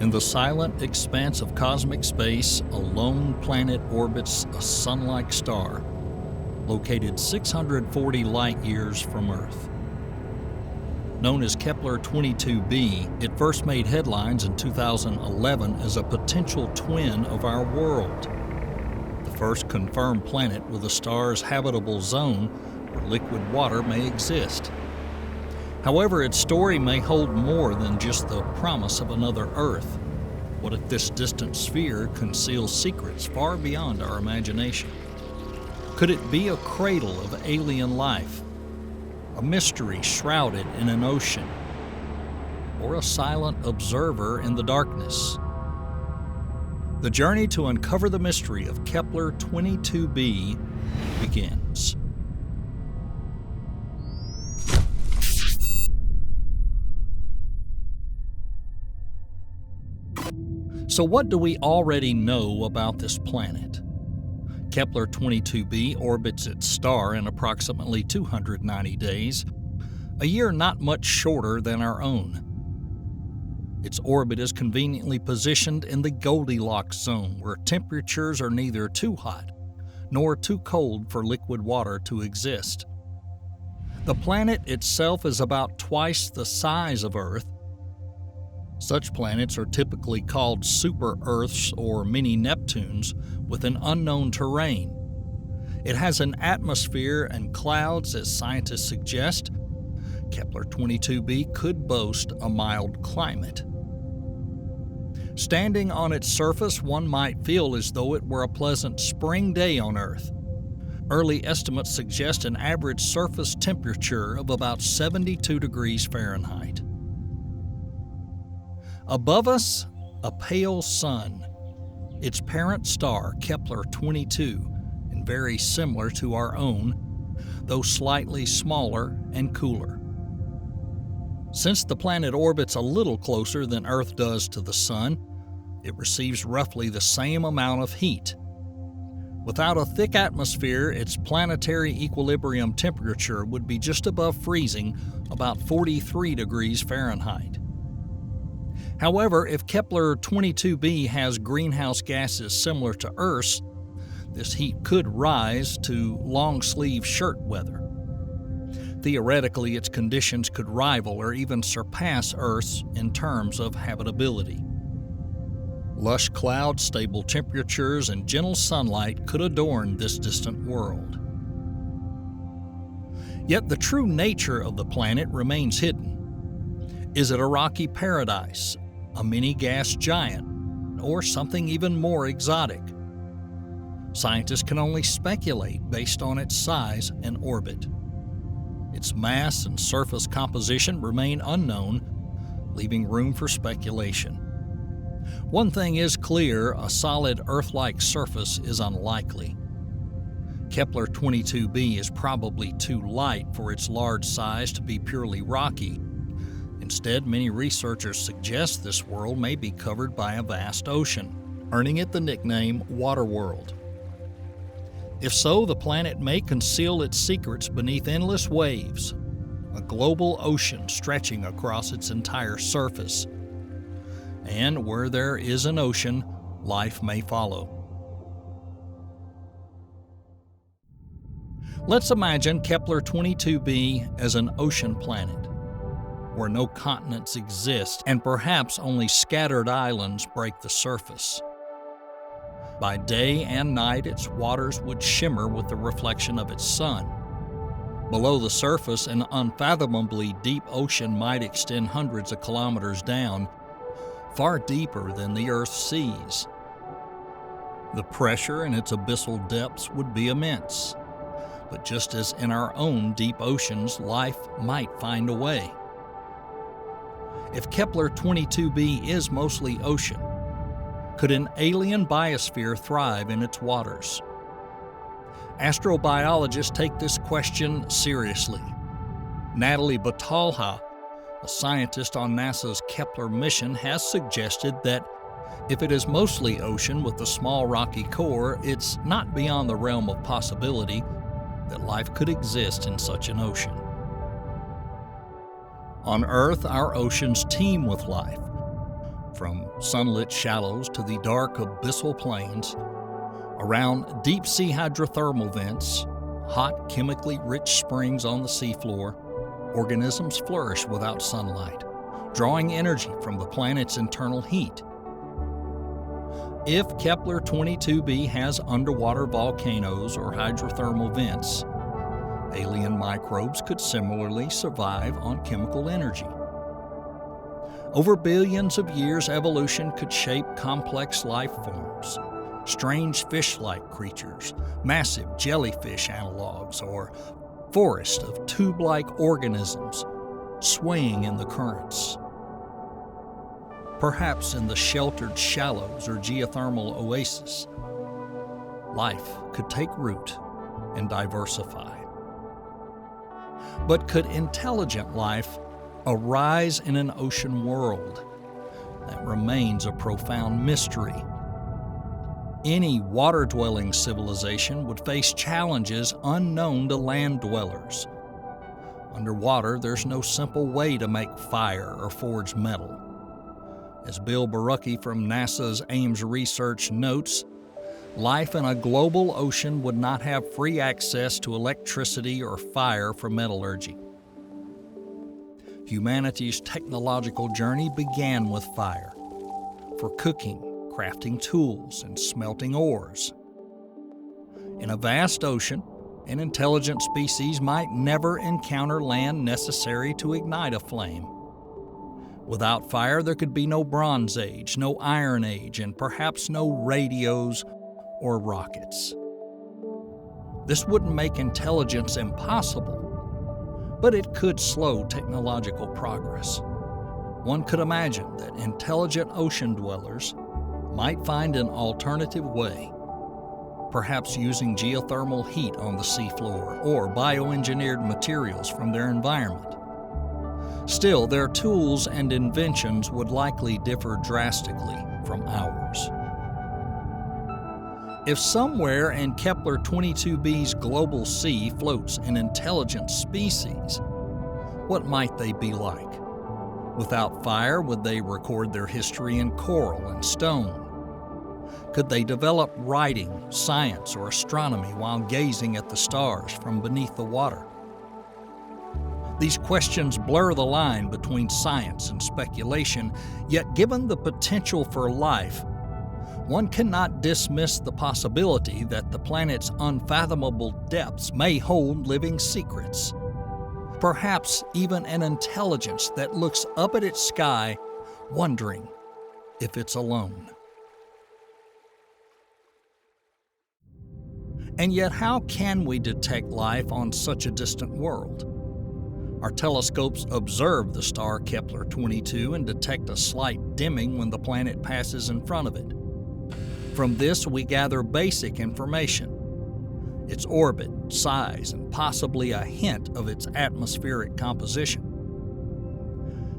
In the silent expanse of cosmic space, a lone planet orbits a sun-like star, located 640 light-years from Earth. Known as Kepler 22b, it first made headlines in 2011 as a potential twin of our world, the first confirmed planet with a star's habitable zone where liquid water may exist. However, its story may hold more than just the promise of another Earth. What if this distant sphere conceals secrets far beyond our imagination? Could it be a cradle of alien life, a mystery shrouded in an ocean, or a silent observer in the darkness? The journey to uncover the mystery of Kepler 22b begins. So what do we already know about this planet? Kepler 22b orbits its star in approximately 290 days, a year not much shorter than our own. Its orbit is conveniently positioned in the Goldilocks zone, where temperatures are neither too hot nor too cold for liquid water to exist. The planet itself is about twice the size of Earth. Such planets are typically called super-Earths or mini-Neptunes with an unknown terrain. It has an atmosphere and clouds, as scientists suggest. Kepler 22b could boast a mild climate. Standing on its surface, one might feel as though it were a pleasant spring day on Earth. Early estimates suggest an average surface temperature of about 72 degrees Fahrenheit. Above us, a pale sun. Its parent star, Kepler 22, and very similar to our own, though slightly smaller and cooler. Since the planet orbits a little closer than Earth does to the Sun, it receives roughly the same amount of heat. Without a thick atmosphere, its planetary equilibrium temperature would be just above freezing, about 43 degrees Fahrenheit. However, if Kepler 22b has greenhouse gases similar to Earth's, this heat could rise to long-sleeve shirt weather. Theoretically, its conditions could rival or even surpass Earth's in terms of habitability. Lush clouds, stable temperatures, and gentle sunlight could adorn this distant world. Yet the true nature of the planet remains hidden. Is it a rocky paradise, a mini-gas giant, or something even more exotic? Scientists can only speculate based on its size and orbit. Its mass and surface composition remain unknown, leaving room for speculation. One thing is clear: a solid Earth-like surface is unlikely. Kepler 22b is probably too light for its large size to be purely rocky. Instead, many researchers suggest this world may be covered by a vast ocean, earning it the nickname Waterworld. If so, the planet may conceal its secrets beneath endless waves, a global ocean stretching across its entire surface. And where there is an ocean, life may follow. Let's imagine Kepler 22b as an ocean planet, where no continents exist and perhaps only scattered islands break the surface. By day and night, its waters would shimmer with the reflection of its sun. Below the surface, an unfathomably deep ocean might extend hundreds of kilometers down, far deeper than the Earth's seas. The pressure in its abyssal depths would be immense. But just as in our own deep oceans, life might find a way. If Kepler 22b is mostly ocean, could an alien biosphere thrive in its waters? Astrobiologists take this question seriously. Natalie Batalha, a scientist on NASA's Kepler mission, has suggested that if it is mostly ocean with a small rocky core, it's not beyond the realm of possibility that life could exist in such an ocean. On Earth, our oceans teem with life, from sunlit shallows to the dark abyssal plains, around deep-sea hydrothermal vents, hot, chemically rich springs on the seafloor, organisms flourish without sunlight, drawing energy from the planet's internal heat. If Kepler 22b has underwater volcanoes or hydrothermal vents, alien microbes could similarly survive on chemical energy. Over billions of years, evolution could shape complex life forms, strange fish-like creatures, massive jellyfish analogs, or forests of tube-like organisms swaying in the currents. Perhaps in the sheltered shallows or geothermal oases, life could take root and diversify. But could intelligent life arise in an ocean world? That remains a profound mystery. Any water-dwelling civilization would face challenges unknown to land dwellers. Underwater, there's no simple way to make fire or forge metal. As Bill Barucki from NASA's Ames Research notes, life in a global ocean would not have free access to electricity or fire for metallurgy. Humanity's technological journey began with fire, for cooking, crafting tools, and smelting ores. In a vast ocean, an intelligent species might never encounter land necessary to ignite a flame. Without fire, there could be no Bronze Age, no Iron Age, and perhaps no radios or rockets. This wouldn't make intelligence impossible, but it could slow technological progress. One could imagine that intelligent ocean dwellers might find an alternative way, perhaps using geothermal heat on the seafloor or bioengineered materials from their environment. Still, their tools and inventions would likely differ drastically from ours. If somewhere in Kepler 22b's global sea floats an intelligent species, what might they be like? Without fire, would they record their history in coral and stone? Could they develop writing, science, or astronomy while gazing at the stars from beneath the water? These questions blur the line between science and speculation, yet given the potential for life, one cannot dismiss the possibility that the planet's unfathomable depths may hold living secrets. Perhaps even an intelligence that looks up at its sky, wondering if it's alone. And yet, how can we detect life on such a distant world? Our telescopes observe the star Kepler 22 and detect a slight dimming when the planet passes in front of it. From this, we gather basic information: its orbit, size, and possibly a hint of its atmospheric composition.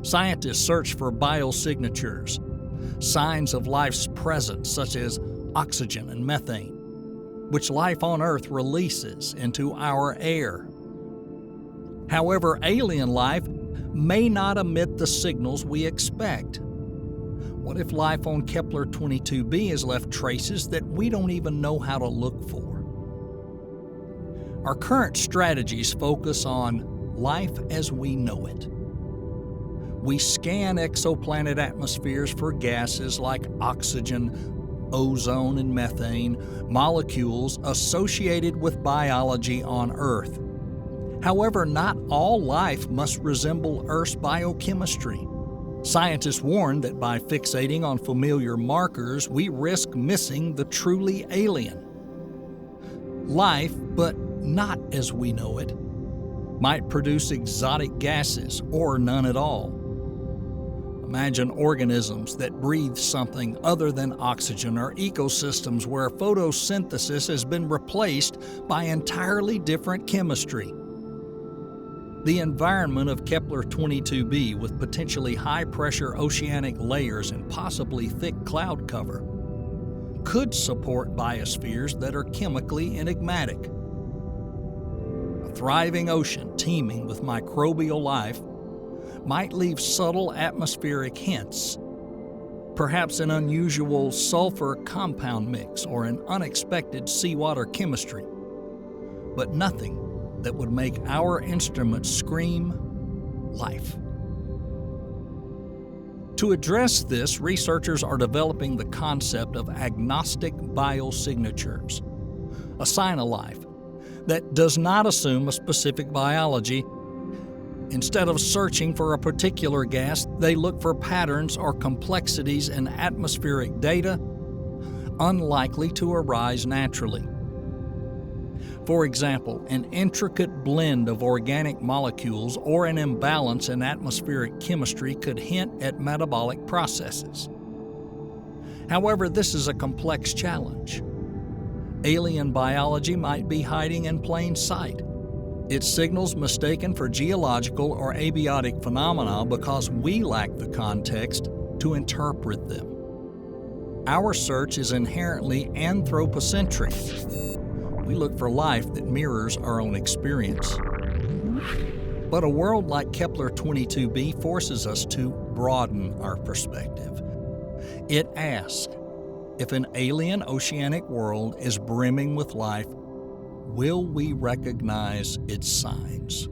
Scientists search for biosignatures, signs of life's presence such as oxygen and methane, which life on Earth releases into our air. However, alien life may not emit the signals we expect. What if life on Kepler 22b has left traces that we don't even know how to look for? Our current strategies focus on life as we know it. We scan exoplanet atmospheres for gases like oxygen, ozone, and methane, molecules associated with biology on Earth. However, not all life must resemble Earth's biochemistry. Scientists warn that by fixating on familiar markers, we risk missing the truly alien. Life, but not as we know it, might produce exotic gases or none at all. Imagine organisms that breathe something other than oxygen, or ecosystems where photosynthesis has been replaced by entirely different chemistry. The environment of Kepler 22b, with potentially high-pressure oceanic layers and possibly thick cloud cover, could support biospheres that are chemically enigmatic. A thriving ocean teeming with microbial life might leave subtle atmospheric hints, Perhaps an unusual sulfur compound mix or an unexpected seawater chemistry, but nothing that would make our instruments scream life. To address this, researchers are developing the concept of agnostic biosignatures, a sign of life that does not assume a specific biology. Instead of searching for a particular gas, they look for patterns or complexities in atmospheric data unlikely to arise naturally. For example, an intricate blend of organic molecules or an imbalance in atmospheric chemistry could hint at metabolic processes. However, this is a complex challenge. Alien biology might be hiding in plain sight, its signals mistaken for geological or abiotic phenomena because we lack the context to interpret them. Our search is inherently anthropocentric. We look for life that mirrors our own experience. But a world like Kepler 22b forces us to broaden our perspective. It asks, if an alien oceanic world is brimming with life, will we recognize its signs?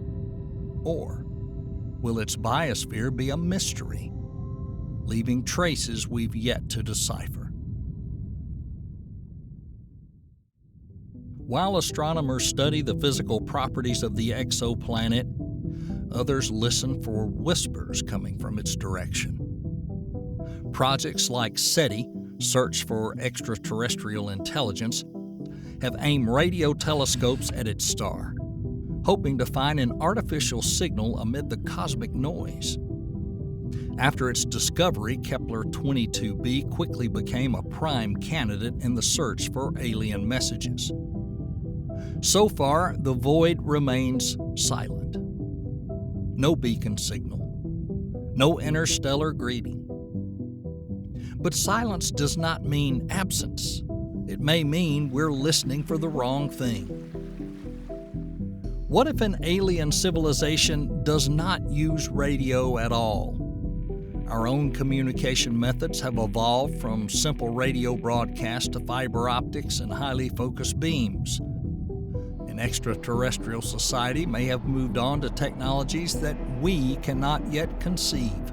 Or will its biosphere be a mystery, leaving traces we've yet to decipher? While astronomers study the physical properties of the exoplanet, others listen for whispers coming from its direction. Projects like SETI, Search for Extraterrestrial Intelligence, have aimed radio telescopes at its star, hoping to find an artificial signal amid the cosmic noise. After its discovery, Kepler 22b quickly became a prime candidate in the search for alien messages. So far, the void remains silent. No beacon signal, no interstellar greeting. But silence does not mean absence. It may mean we're listening for the wrong thing. What if an alien civilization does not use radio at all? Our own communication methods have evolved from simple radio broadcast to fiber optics and highly focused beams. An extraterrestrial society may have moved on to technologies that we cannot yet conceive.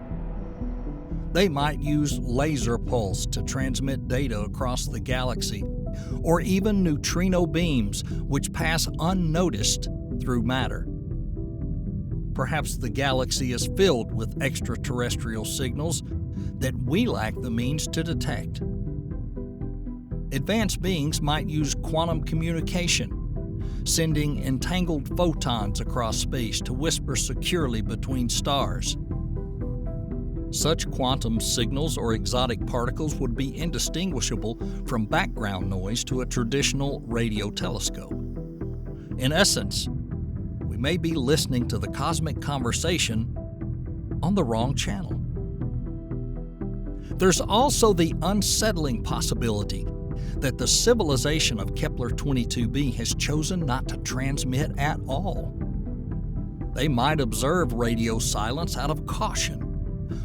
They might use laser pulse to transmit data across the galaxy, or even neutrino beams which pass unnoticed through matter. Perhaps the galaxy is filled with extraterrestrial signals that we lack the means to detect. Advanced beings might use quantum communication, sending entangled photons across space to whisper securely between stars. Such quantum signals or exotic particles would be indistinguishable from background noise to a traditional radio telescope. In essence, we may be listening to the cosmic conversation on the wrong channel. There's also the unsettling possibility that the civilization of Kepler 22b has chosen not to transmit at all. They might observe radio silence out of caution,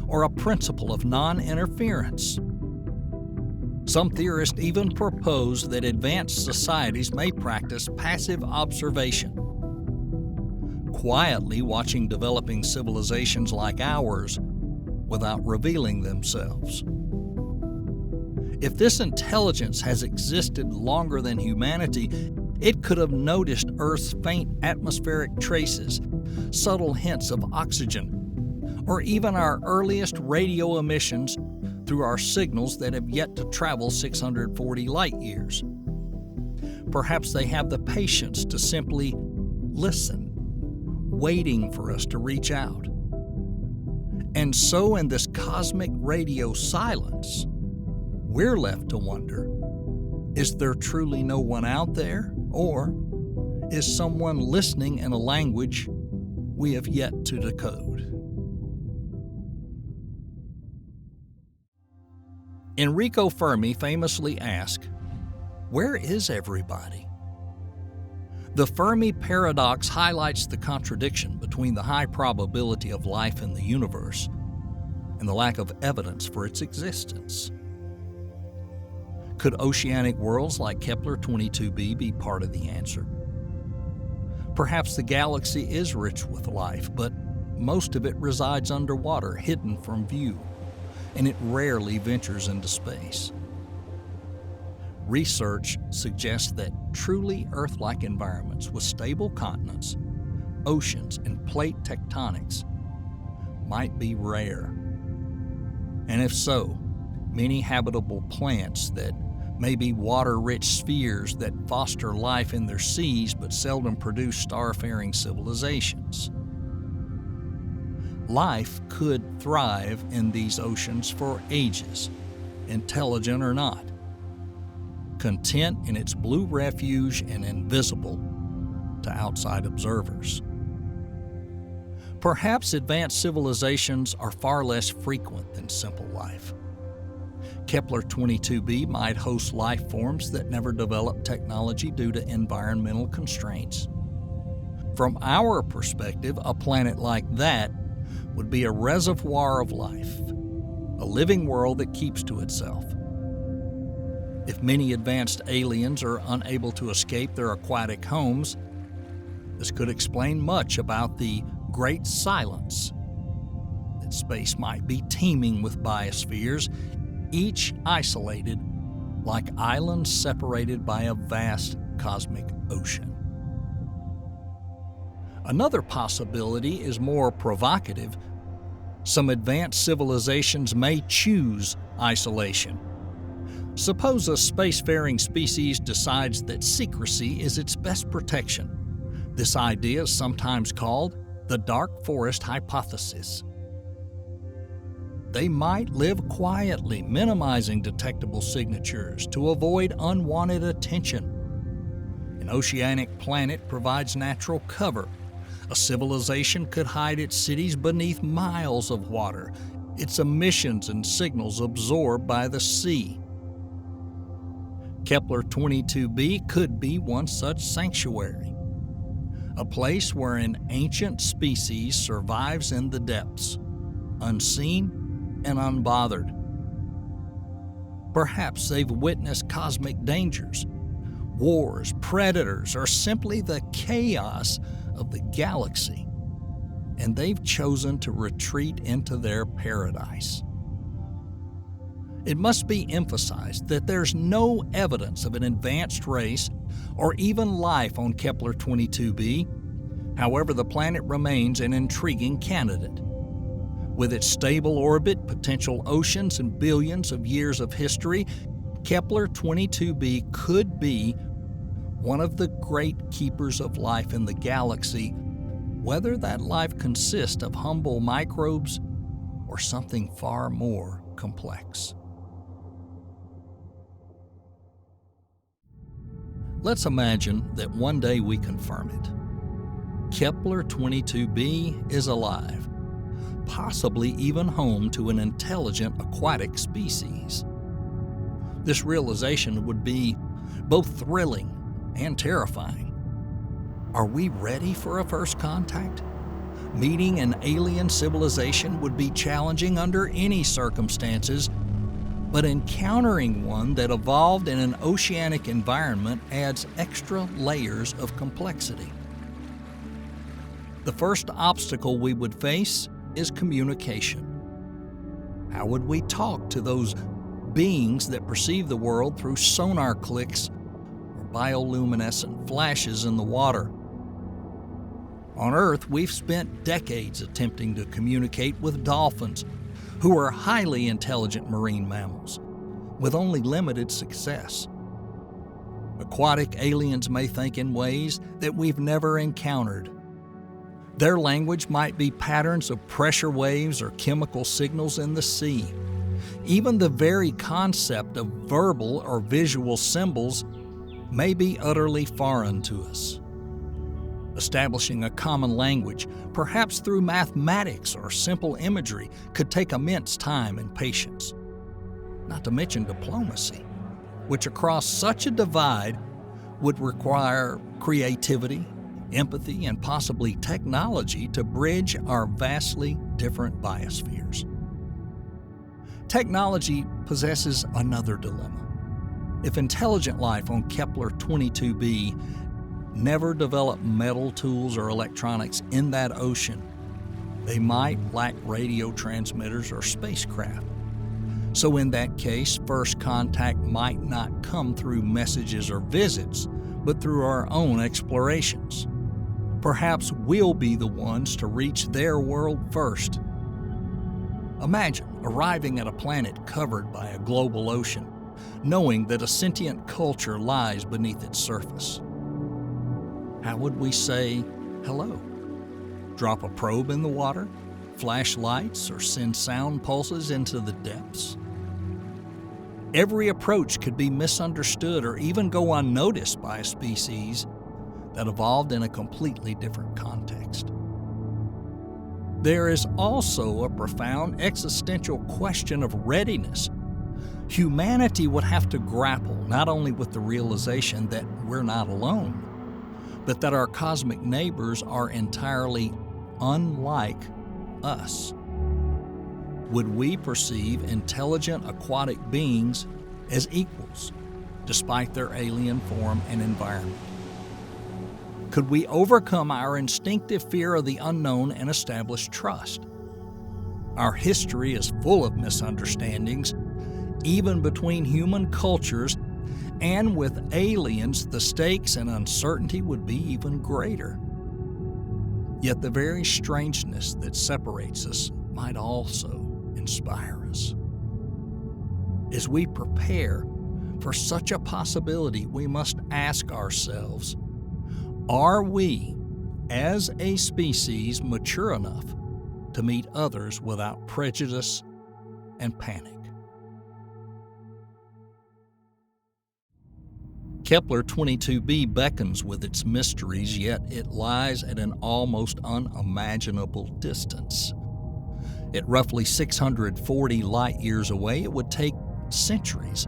or a principle of non-interference. Some theorists even propose that advanced societies may practice passive observation, quietly watching developing civilizations like ours without revealing themselves. If this intelligence has existed longer than humanity, it could have noticed Earth's faint atmospheric traces, subtle hints of oxygen, or even our earliest radio emissions through our signals that have yet to travel 640 light years. Perhaps they have the patience to simply listen, waiting for us to reach out. And so in this cosmic radio silence, we're left to wonder, is there truly no one out there? Or is someone listening in a language we have yet to decode? Enrico Fermi famously asked, "Where is everybody?" The Fermi paradox highlights the contradiction between the high probability of life in the universe and the lack of evidence for its existence. Could oceanic worlds like Kepler 22b be part of the answer? Perhaps the galaxy is rich with life, but most of it resides underwater, hidden from view, and it rarely ventures into space. Research suggests that truly Earth-like environments with stable continents, oceans, and plate tectonics might be rare. And if so, many habitable planets that may be water-rich spheres that foster life in their seas but seldom produce star-faring civilizations. Life could thrive in these oceans for ages, intelligent or not, content in its blue refuge and invisible to outside observers. Perhaps advanced civilizations are far less frequent than simple life. Kepler 22b might host life forms that never developed technology due to environmental constraints. From our perspective, a planet like that would be a reservoir of life, a living world that keeps to itself. If many advanced aliens are unable to escape their aquatic homes, this could explain much about the great silence, that space might be teeming with biospheres, each isolated like islands separated by a vast cosmic ocean. Another possibility is more provocative. Some advanced civilizations may choose isolation. Suppose a spacefaring species decides that secrecy is its best protection. This idea is sometimes called the dark forest hypothesis. They might live quietly, minimizing detectable signatures to avoid unwanted attention. An oceanic planet provides natural cover. A civilization could hide its cities beneath miles of water, its emissions and signals absorbed by the sea. Kepler 22b could be one such sanctuary, a place where an ancient species survives in the depths, unseen and unbothered. Perhaps they've witnessed cosmic dangers, wars, predators, or simply the chaos of the galaxy, and they've chosen to retreat into their paradise. It must be emphasized that there's no evidence of an advanced race or even life on Kepler 22b. However, the planet remains an intriguing candidate. With its stable orbit, potential oceans, and billions of years of history, Kepler 22b could be one of the great keepers of life in the galaxy, whether that life consists of humble microbes or something far more complex. Let's imagine that one day we confirm it. Kepler 22b is alive, possibly even home to an intelligent aquatic species. This realization would be both thrilling and terrifying. Are we ready for a first contact? Meeting an alien civilization would be challenging under any circumstances, but encountering one that evolved in an oceanic environment adds extra layers of complexity. The first obstacle we would face is communication. How would we talk to those beings that perceive the world through sonar clicks or bioluminescent flashes in the water? On Earth, we've spent decades attempting to communicate with dolphins, who are highly intelligent marine mammals, with only limited success. Aquatic aliens may think in ways that we've never encountered. Their language might be patterns of pressure waves or chemical signals in the sea. Even the very concept of verbal or visual symbols may be utterly foreign to us. Establishing a common language, perhaps through mathematics or simple imagery, could take immense time and patience. Not to mention diplomacy, which across such a divide would require creativity, empathy, and possibly technology to bridge our vastly different biospheres. Technology possesses another dilemma. If intelligent life on Kepler 22b never developed metal tools or electronics in that ocean, they might lack radio transmitters or spacecraft. So in that case, first contact might not come through messages or visits, but through our own explorations. Perhaps we'll be the ones to reach their world first. Imagine arriving at a planet covered by a global ocean, knowing that a sentient culture lies beneath its surface. How would we say hello? Drop a probe in the water, flash lights, or send sound pulses into the depths? Every approach could be misunderstood or even go unnoticed by a species that evolved in a completely different context. There is also a profound existential question of readiness. Humanity would have to grapple not only with the realization that we're not alone, but that our cosmic neighbors are entirely unlike us. Would we perceive intelligent aquatic beings as equals, despite their alien form and environment? Could we overcome our instinctive fear of the unknown and establish trust? Our history is full of misunderstandings, even between human cultures, and with aliens, the stakes and uncertainty would be even greater. Yet the very strangeness that separates us might also inspire us. As we prepare for such a possibility, we must ask ourselves, are we, as a species, mature enough to meet others without prejudice and panic? Kepler 22b beckons with its mysteries, yet it lies at an almost unimaginable distance. At roughly 640 light-years away, it would take centuries,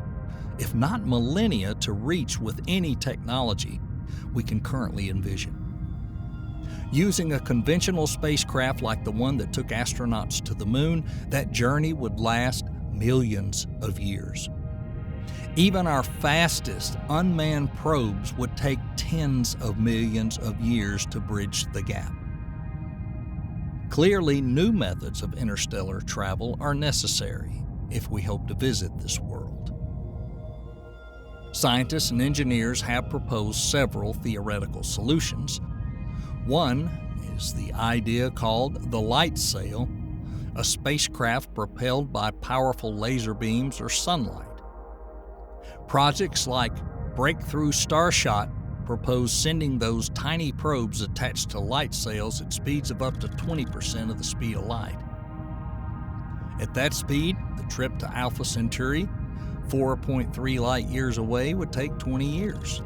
if not millennia, to reach with any technology we can currently envision. Using a conventional spacecraft like the one that took astronauts to the moon, that journey would last millions of years. Even our fastest unmanned probes would take tens of millions of years to bridge the gap. Clearly, new methods of interstellar travel are necessary if we hope to visit this world. Scientists and engineers have proposed several theoretical solutions. One is the idea called the light sail, a spacecraft propelled by powerful laser beams or sunlight. Projects like Breakthrough Starshot propose sending those tiny probes attached to light sails at speeds of up to 20% of the speed of light. At that speed, the trip to Alpha Centauri, 4.3 light-years away, would take 20 years.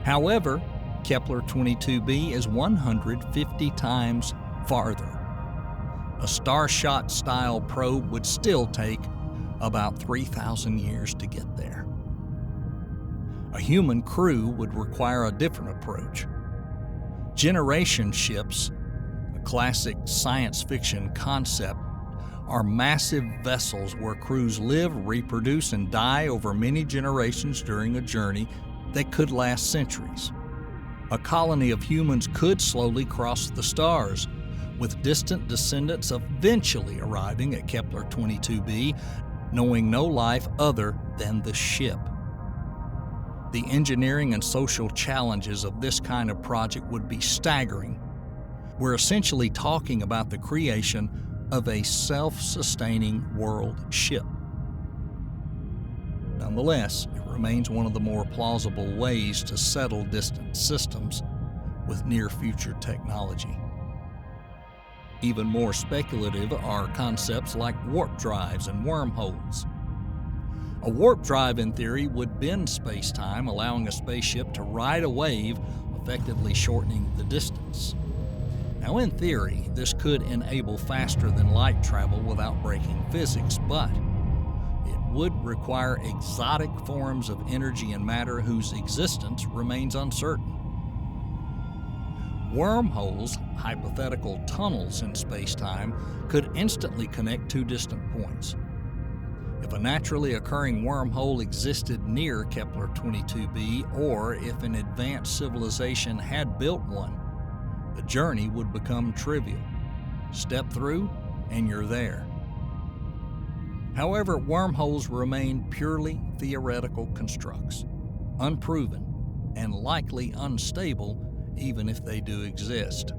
However, Kepler 22b is 150 times farther. A Starshot-style probe would still take about 3,000 years to get there. A human crew would require a different approach. Generation ships, a classic science fiction concept, are massive vessels where crews live, reproduce, and die over many generations during a journey that could last centuries. A colony of humans could slowly cross the stars, with distant descendants eventually arriving at Kepler 22b, knowing no life other than the ship. The engineering and social challenges of this kind of project would be staggering. We're essentially talking about the creation of a self-sustaining world ship. Nonetheless, it remains one of the more plausible ways to settle distant systems with near-future technology. Even more speculative are concepts like warp drives and wormholes. A warp drive, in theory, would bend space-time, allowing a spaceship to ride a wave, effectively shortening the distance. Now, in theory, this could enable faster-than-light travel without breaking physics, but it would require exotic forms of energy and matter whose existence remains uncertain. Wormholes, hypothetical tunnels in space-time, could instantly connect two distant points, If a naturally occurring wormhole existed near Kepler 22b, or if an advanced civilization had built one, the journey would become trivial. Step through, and you're there. However, wormholes remain purely theoretical constructs, unproven and likely unstable even if they do exist.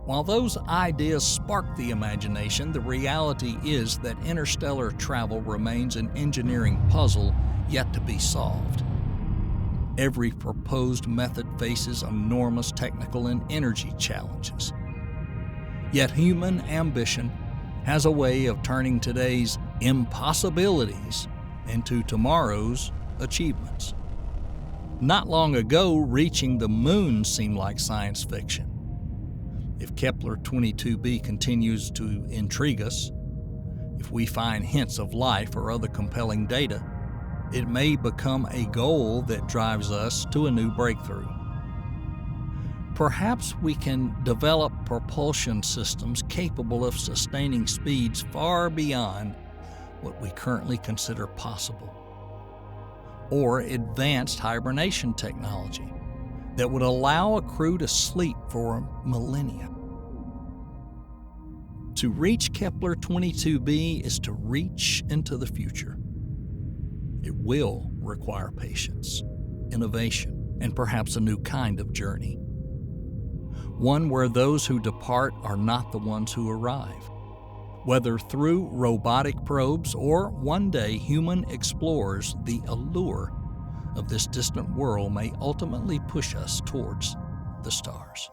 While those ideas spark the imagination, the reality is that interstellar travel remains an engineering puzzle yet to be solved. Every proposed method faces enormous technical and energy challenges. Yet human ambition has a way of turning today's impossibilities into tomorrow's achievements. Not long ago, reaching the moon seemed like science fiction. If Kepler 22b continues to intrigue us, if we find hints of life or other compelling data, it may become a goal that drives us to a new breakthrough. Perhaps we can develop propulsion systems capable of sustaining speeds far beyond what we currently consider possible, or advanced hibernation technology that would allow a crew to sleep for millennia. To reach Kepler 22b is to reach into the future. It will require patience, innovation, and perhaps a new kind of journey. One where those who depart are not the ones who arrive. Whether through robotic probes or one day human explorers, the allure of this distant world may ultimately push us towards the stars.